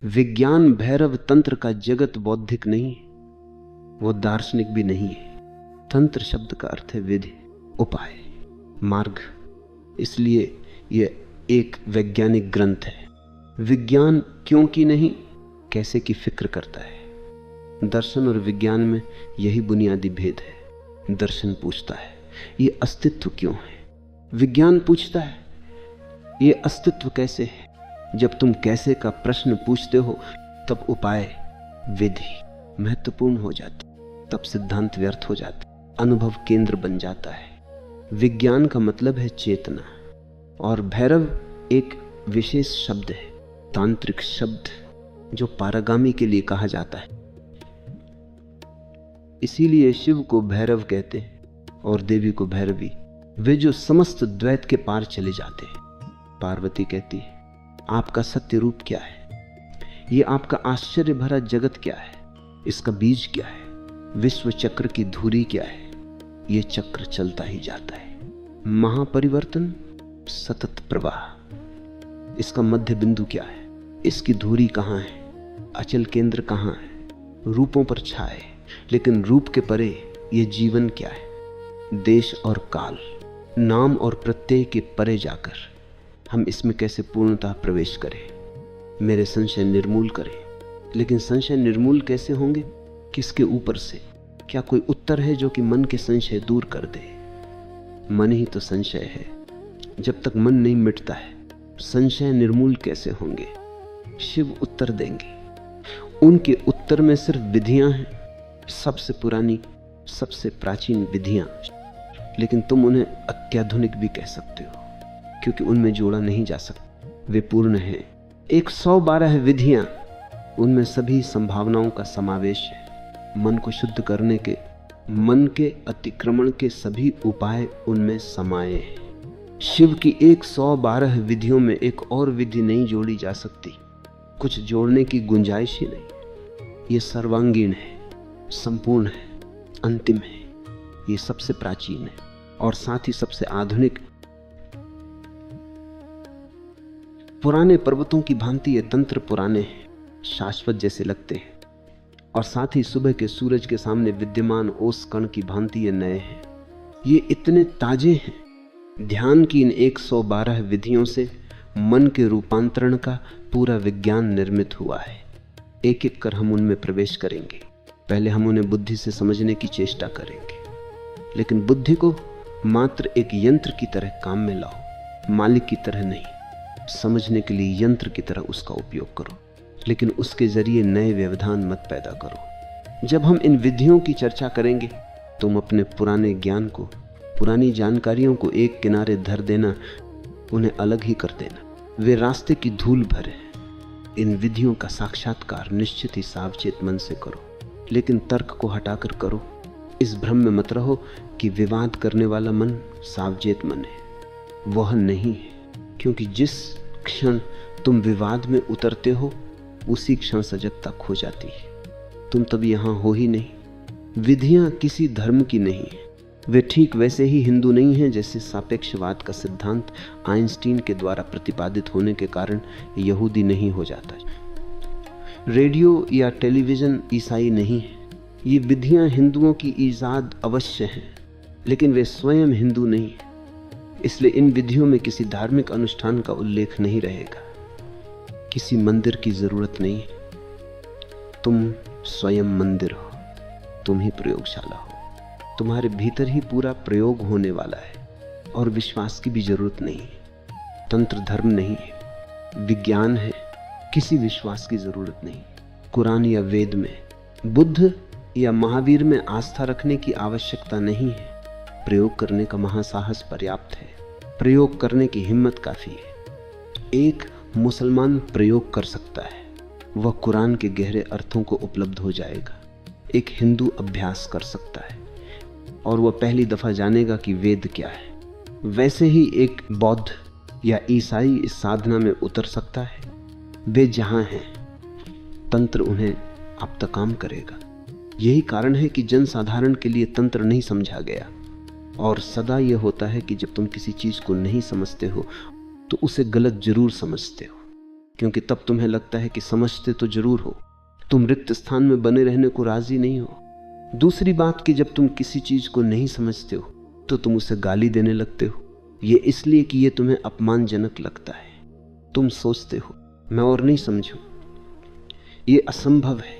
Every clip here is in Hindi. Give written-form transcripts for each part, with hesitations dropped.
विज्ञान भैरव तंत्र का जगत बौद्धिक नहीं, वो दार्शनिक भी नहीं है। तंत्र शब्द का अर्थ है विधि, उपाय, मार्ग। इसलिए यह एक वैज्ञानिक ग्रंथ है। विज्ञान क्यों की नहीं, कैसे की फिक्र करता है। दर्शन और विज्ञान में यही बुनियादी भेद है। दर्शन पूछता है ये अस्तित्व क्यों है, विज्ञान पूछता है ये अस्तित्व कैसे है। जब तुम कैसे का प्रश्न पूछते हो तब उपाय, विधि महत्वपूर्ण हो जाती, तब सिद्धांत व्यर्थ हो जाता, अनुभव केंद्र बन जाता है। विज्ञान का मतलब है चेतना, और भैरव एक विशेष शब्द है, तांत्रिक शब्द जो पारगामी के लिए कहा जाता है। इसीलिए शिव को भैरव कहते हैं और देवी को भैरवी, वे जो समस्त द्वैत के पार चले जाते हैं। पार्वती कहती है आपका सत्य रूप क्या है, ये आपका आश्चर्य भरा जगत क्या है, इसका बीज क्या है, विश्व चक्र की धुरी क्या है। ये चक्र चलता ही जाता है, महापरिवर्तन, सतत प्रवाह। इसका मध्य बिंदु क्या है, इसकी धुरी कहाँ है, अचल केंद्र कहाँ है। रूपों पर छाए, लेकिन रूप के परे ये जीवन क्या है। देश और काल, नाम और प्रत्यय के परे जाकर हम इसमें कैसे पूर्णतः प्रवेश करें, मेरे संशय निर्मूल करें। लेकिन संशय निर्मूल कैसे होंगे, किसके ऊपर से। क्या कोई उत्तर है जो कि मन के संशय दूर कर दे। मन ही तो संशय है, जब तक मन नहीं मिटता है संशय निर्मूल कैसे होंगे। शिव उत्तर देंगे, उनके उत्तर में सिर्फ विधियां हैं, सबसे पुरानी सबसे प्राचीन विधियां। लेकिन तुम उन्हें अत्याधुनिक भी कह सकते हो, क्योंकि उनमें जोड़ा नहीं जा सकता, वे पूर्ण हैं। 112 विधियां, उनमें सभी संभावनाओं का समावेश है। मन को शुद्ध करने के, मन के अतिक्रमण के सभी उपाय उनमें समाये हैं। शिव की 112 विधियों में एक और विधि नहीं जोड़ी जा सकती, कुछ जोड़ने की गुंजाइश ही नहीं। ये सर्वांगीण है, संपूर्ण है, अंतिम है, ये सबसे प्राचीन है और साथ ही सबसे आधुनिक। पुराने पर्वतों की भांति ये तंत्र पुराने हैं, शाश्वत जैसे लगते हैं, और साथ ही सुबह के सूरज के सामने विद्यमान ओस कण की भांति ये नए हैं। ये इतने ताजे हैं। ध्यान की इन 112 विधियों से मन के रूपांतरण का पूरा विज्ञान निर्मित हुआ है। एक एक कर हम उनमें प्रवेश करेंगे। पहले हम उन्हें बुद्धि से समझने की चेष्टा करेंगे, लेकिन बुद्धि को मात्र एक यंत्र की तरह काम में लाओ, मालिक की तरह नहीं। समझने के लिए यंत्र की तरह उसका उपयोग करो, लेकिन उसके जरिए नए व्यवधान मत पैदा करो। जब हम इन विधियों की चर्चा करेंगे, तुम अपने पुराने ज्ञान को, पुरानी जानकारियों को एक किनारे धर देना, उन्हें अलग ही कर देना। वे रास्ते की धूल भरे। इन विधियों का साक्षात्कार निश्चित ही सावचेत मन से करो, लेकिन तर्क को हटाकर करो। इस भ्रम में मत रहो कि विवाद करने वाला मन सावचेत मन है। वह नहीं है, क्योंकि जिस क्षण तुम विवाद में उतरते हो उसी क्षण सजगता खो जाती है। तुम तब यहां हो ही नहीं। विधियां किसी धर्म की नहीं है, वे ठीक वैसे ही हिंदू नहीं हैं जैसे सापेक्षवाद का सिद्धांत आइंस्टीन के द्वारा प्रतिपादित होने के कारण यहूदी नहीं हो जाता। रेडियो या टेलीविजन ईसाई नहीं है। ये विधियां हिंदुओं की ईजाद अवश्य हैं, लेकिन वे स्वयं हिंदू नहीं हैं। इसलिए इन विधियों में किसी धार्मिक अनुष्ठान का उल्लेख नहीं रहेगा, किसी मंदिर की जरूरत नहीं है। तुम स्वयं मंदिर हो, तुम ही प्रयोगशाला हो। तुम्हारे भीतर ही पूरा प्रयोग होने वाला है, और विश्वास की भी जरूरत नहीं है। तंत्र धर्म नहीं है, विज्ञान है, किसी विश्वास की जरूरत नहीं। कुरान या वेद में, बुद्ध या महावीर में आस्था रखने की आवश्यकता नहीं है। प्रयोग करने का महासाहस पर्याप्त है, प्रयोग करने की हिम्मत काफी है। एक मुसलमान प्रयोग कर सकता है, वह कुरान के गहरे अर्थों को उपलब्ध हो जाएगा। एक हिंदू अभ्यास कर सकता है और वह पहली दफा जानेगा कि वेद क्या है। वैसे ही एक बौद्ध या ईसाई इस साधना में उतर सकता है। वे जहां हैं, तंत्र उन्हें अब तक काम करेगा। यही कारण है कि जनसाधारण के लिए तंत्र नहीं समझा गया। और सदा यह होता है कि जब तुम किसी चीज को नहीं समझते हो तो उसे गलत जरूर समझते हो। क्योंकि तब तुम्हें लगता है कि समझते तो जरूर हो, तुम रिक्त स्थान में बने रहने को राजी नहीं हो। दूसरी बात कि जब तुम किसी चीज को नहीं समझते हो तो तुम उसे गाली देने लगते हो। ये इसलिए कि ये तुम्हें अपमानजनक लगता है। तुम सोचते हो मैं और नहीं समझूं, ये असंभव है,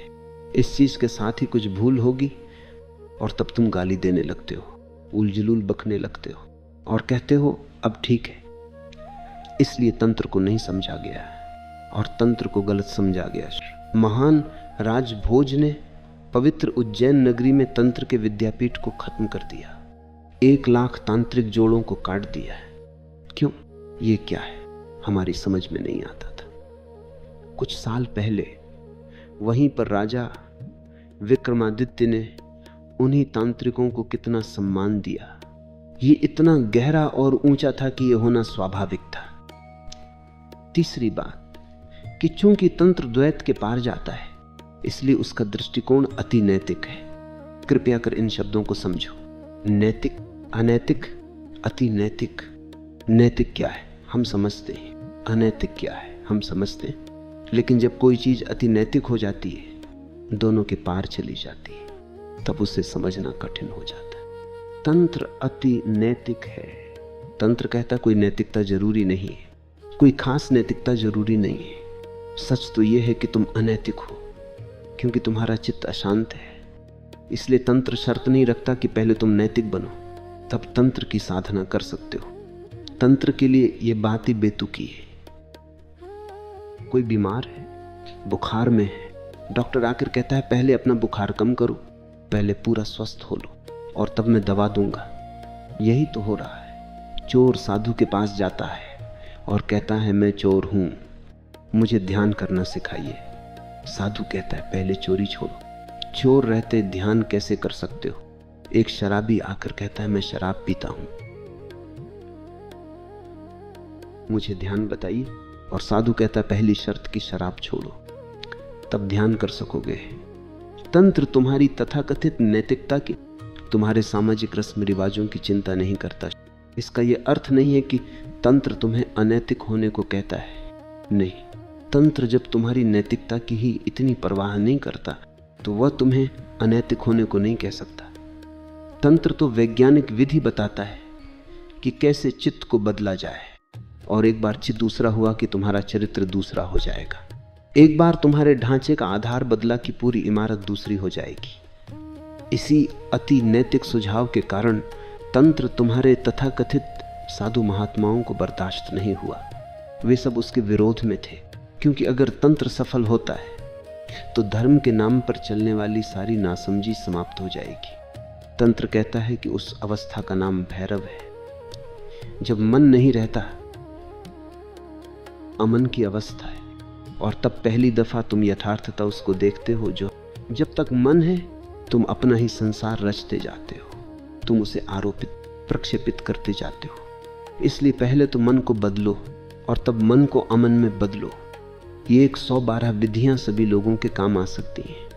इस चीज के साथ ही कुछ भूल होगी, और तब तुम गाली देने लगते हो, उलझुल बकने लगते हो और कहते हो अब ठीक है। इसलिए तंत्र को नहीं समझा गया और तंत्र को गलत समझा गया। महान राजभोज ने पवित्र उज्जैन नगरी में तंत्र के विद्यापीठ को खत्म कर दिया, 1 लाख तांत्रिक जोड़ों को काट दिया है। क्यों? ये क्या है, हमारी समझ में नहीं आता था। कुछ साल पहले वहीं पर राजा विक्रमादित्य ने उन्हीं तांत्रिकों को कितना सम्मान दिया। ये इतना गहरा और ऊंचा था कि यह होना स्वाभाविक था। तीसरी बात कि चूंकि तंत्र द्वैत के पार जाता है, इसलिए उसका दृष्टिकोण अति नैतिक है। कृपया कर इन शब्दों को समझो। नैतिक, अनैतिक, अति नैतिक। नैतिक क्या है हम समझते हैं, अनैतिक क्या है हम समझते हैं, लेकिन जब कोई चीज अति नैतिक हो जाती है, दोनों के पार चली जाती है, तब उसे समझना कठिन हो जाता है। तंत्र अति नैतिक है। तंत्र कहता कोई नैतिकता जरूरी नहीं है, कोई खास नैतिकता जरूरी नहीं है। सच तो यह है कि तुम अनैतिक हो, क्योंकि तुम्हारा चित्त अशांत है। इसलिए तंत्र शर्त नहीं रखता कि पहले तुम नैतिक बनो, तब तंत्र की साधना कर सकते हो। तंत्र के लिए यह बात ही बेतुकी है। कोई बीमार है, बुखार में है, डॉक्टर आकर कहता है पहले अपना बुखार कम करो, पहले पूरा स्वस्थ हो लो और तब मैं दवा दूंगा। यही तो हो रहा है। चोर साधु के पास जाता है और कहता है मैं चोर हूं, मुझे ध्यान करना सिखाइए। साधु कहता है पहले चोरी छोड़ो। चोर रहते ध्यान कैसे कर सकते हो? एक शराबी आकर कहता है मैं शराब पीता हूं, मुझे ध्यान बताइए। और साधु कहता है पहली शर्त की शराब छोड़ो, तब ध्यान कर सकोगे। तंत्र तुम्हारी तथाकथित नैतिकता की, तुम्हारे सामाजिक रस्म रिवाजों की चिंता नहीं करता। इसका यह अर्थ नहीं है कि तंत्र तुम्हें अनैतिक होने को कहता है, नहीं। तंत्र जब तुम्हारी नैतिकता की ही इतनी परवाह नहीं करता तो वह तुम्हें अनैतिक होने को नहीं कह सकता। तंत्र तो वैज्ञानिक विधि बताता है कि कैसे चित्त को बदला जाए, और एक बार चित्त दूसरा हुआ कि तुम्हारा चरित्र दूसरा हो जाएगा। एक बार तुम्हारे ढांचे का आधार बदला कि पूरी इमारत दूसरी हो जाएगी। इसी अति नैतिक सुझाव के कारण तंत्र तुम्हारे तथाकथित साधु महात्माओं को बर्दाश्त नहीं हुआ। वे सब उसके विरोध में थे, क्योंकि अगर तंत्र सफल होता है तो धर्म के नाम पर चलने वाली सारी नासमझी समाप्त हो जाएगी। तंत्र कहता है कि उस अवस्था का नाम भैरव है। जब मन नहीं रहता, अमन की अवस्था है, और तब पहली दफा तुम यथार्थता उसको देखते हो। जो जब तक मन है तुम अपना ही संसार रचते जाते हो, तुम उसे आरोपित प्रक्षेपित करते जाते हो। इसलिए पहले तो मन को बदलो और तब मन को अमन में बदलो। ये 112 विधियां सभी लोगों के काम आ सकती हैं।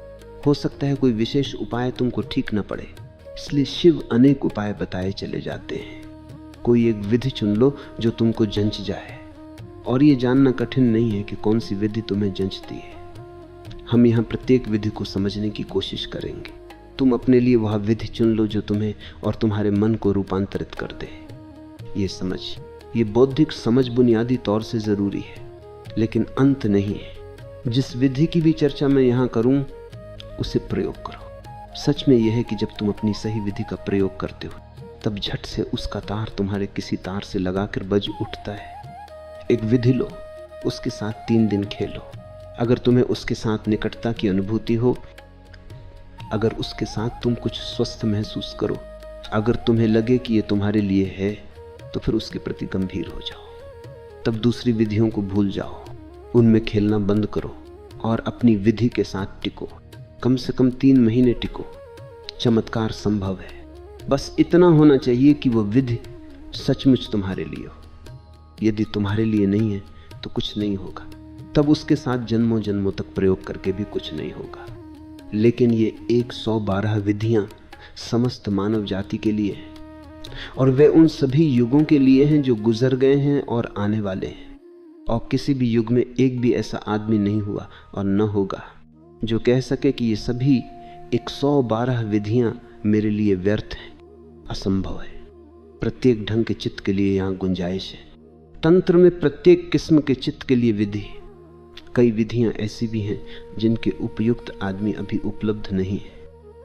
हो सकता है कोई विशेष उपाय तुमको ठीक न पड़े, इसलिए शिव अनेक उपाय बताए चले जाते हैं। कोई एक विधि चुन लो जो तुमको जंच जाए, और ये जानना कठिन नहीं है कि कौन सी विधि तुम्हें जंचती है। हम यहाँ प्रत्येक विधि को समझने की कोशिश करेंगे। तुम अपने लिए वह विधि चुन लो जो तुम्हें और तुम्हारे मन को रूपांतरित कर दे। ये समझ, ये बौद्धिक समझ बुनियादी तौर से जरूरी है, लेकिन अंत नहीं है। जिस विधि की भी चर्चा मैं यहाँ करूँ उसे प्रयोग करो। सच में यह है कि जब तुम अपनी सही विधि का प्रयोग करते हो, तब झट से उसका तार तुम्हारे किसी तार से लगाकर बज उठता है। एक विधि लो, उसके साथ 3 दिन खेलो। अगर तुम्हें उसके साथ निकटता की अनुभूति हो, अगर उसके साथ तुम कुछ स्वस्थ महसूस करो, अगर तुम्हें लगे कि ये तुम्हारे लिए है, तो फिर उसके प्रति गंभीर हो जाओ। तब दूसरी विधियों को भूल जाओ, उनमें खेलना बंद करो और अपनी विधि के साथ टिको। कम से कम 3 महीने टिको। चमत्कार संभव है। बस इतना होना चाहिए कि वह विधि सचमुच तुम्हारे लिए हो। यदि तुम्हारे लिए नहीं है तो कुछ नहीं होगा। तब उसके साथ जन्मों जन्मों तक प्रयोग करके भी कुछ नहीं होगा। लेकिन ये 112 विधियां समस्त मानव जाति के लिए हैं, और वे उन सभी युगों के लिए हैं जो गुजर गए हैं और आने वाले हैं। और किसी भी युग में एक भी ऐसा आदमी नहीं हुआ और न होगा जो कह सके कि ये सभी 112 विधियां मेरे लिए व्यर्थ हैं। असंभव है। प्रत्येक ढंग के चित्त के लिए यहाँ गुंजाइश है। तंत्र में प्रत्येक किस्म के चित्त के लिए विधि। कई विधियां ऐसी भी हैं जिनके उपयुक्त आदमी अभी उपलब्ध नहीं है,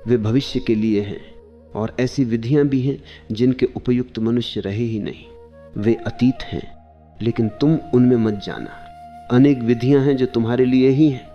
वे भविष्य के लिए हैं। और ऐसी विधियां भी हैं जिनके उपयुक्त मनुष्य रहे ही नहीं, वे अतीत हैं। लेकिन तुम उनमें मत जाना। अनेक विधियां हैं जो तुम्हारे लिए ही हैं,